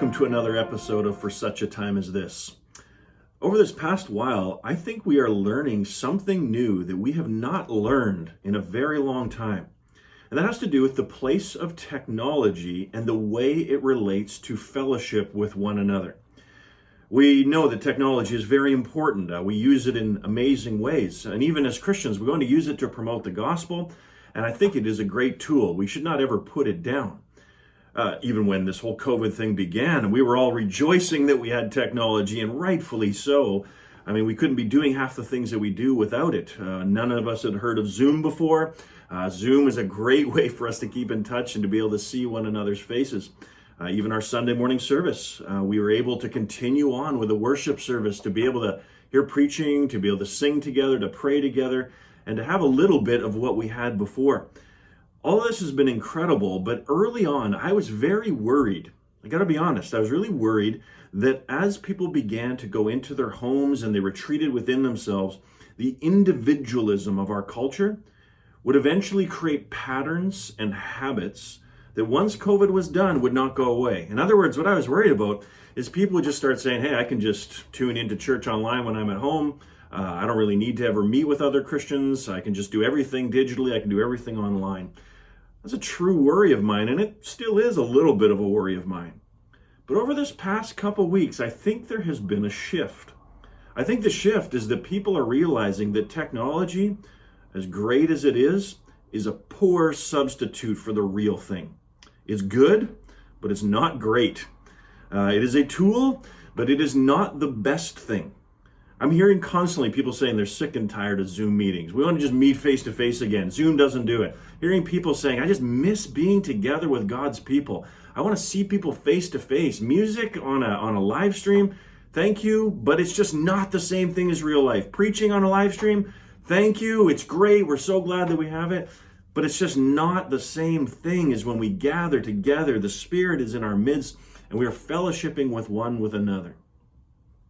welcome to another episode of For Such a Time as This. Over this past while, I think we are learning something new that we have not learned in a very long time. And that has to do with the place of technology and the way it relates to fellowship with one another. We know that technology is very important. We use it in amazing ways. And even as Christians, we're going to use it to promote the gospel. And I think it is a great tool. We should not ever put it down. Even when this whole COVID thing began, we were all rejoicing that we had technology, and rightfully so. I mean, we couldn't be doing half the things that we do without it. None of us had heard of Zoom before. Zoom is a great way for us to keep in touch and to be able to see one another's faces. Even our Sunday morning service, we were able to continue on with a worship service, to be able to hear preaching, to be able to sing together, to pray together, and to have a little bit of what we had before. All of this has been incredible, but early on, I was very worried. I got to be honest, I was really worried that as people began to go into their homes and they retreated within themselves, the individualism of our culture would eventually create patterns and habits that once COVID was done would not go away. In other words, what I was worried about is people would just start saying, hey, I can just tune into church online when I'm at home. I don't really need to ever meet with other Christians. I can just do everything digitally. I can do everything online. That's a true worry of mine, and it still is a little bit of a worry of mine. But over this past couple weeks, I think there has been a shift. I think the shift is that people are realizing that technology, as great as it is a poor substitute for the real thing. It's good, but it's not great. It is a tool, but it is not the best thing. I'm hearing constantly people saying they're sick and tired of Zoom meetings. We want to just meet face to face again. Zoom doesn't do it. Hearing people saying, I just miss being together with God's people. I want to see people face to face. Music on a live stream, thank you, but it's just not the same thing as real life. Preaching on a live stream, thank you. It's great. We're so glad that we have it. But it's just not the same thing as when we gather together. The Spirit is in our midst and we are fellowshipping with another.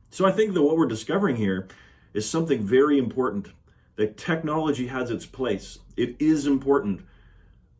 So I think that what we're discovering here is something very important, that technology has its place. It is important,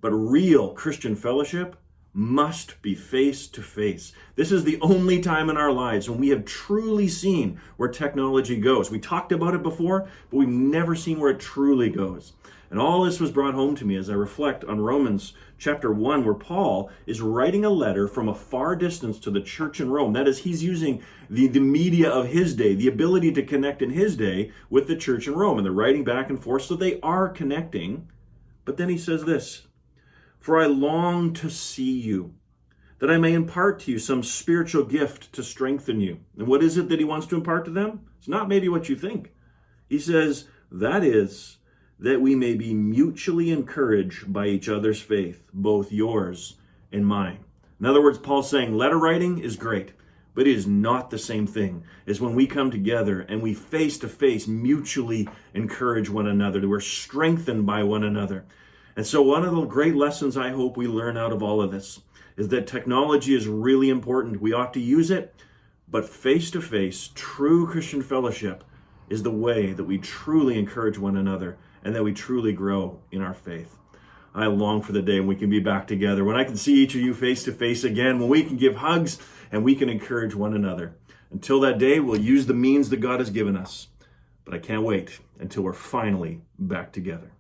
but real Christian fellowship must be face to face. This is the only time in our lives when we have truly seen where technology goes. We talked about it before, but we've never seen where it truly goes. And all this was brought home to me as I reflect on Romans chapter 1, where Paul is writing a letter from a far distance to the church in Rome. That is, he's using the media of his day, the ability to connect in his day with the church in Rome. And they're writing back and forth, so they are connecting. But then he says this, "For I long to see you, that I may impart to you some spiritual gift to strengthen you." And what is it that he wants to impart to them? It's not maybe what you think. He says, that is, that we may be mutually encouraged by each other's faith, both yours and mine. In other words, Paul's saying letter writing is great, but it is not the same thing as when we come together and we face to face mutually encourage one another, that we're strengthened by one another. And so one of the great lessons I hope we learn out of all of this is that technology is really important. We ought to use it, but face to face, true Christian fellowship is the way that we truly encourage one another and that we truly grow in our faith. I long for the day when we can be back together, when I can see each of you face to face again, when we can give hugs and we can encourage one another. Until that day, we'll use the means that God has given us. But I can't wait until we're finally back together.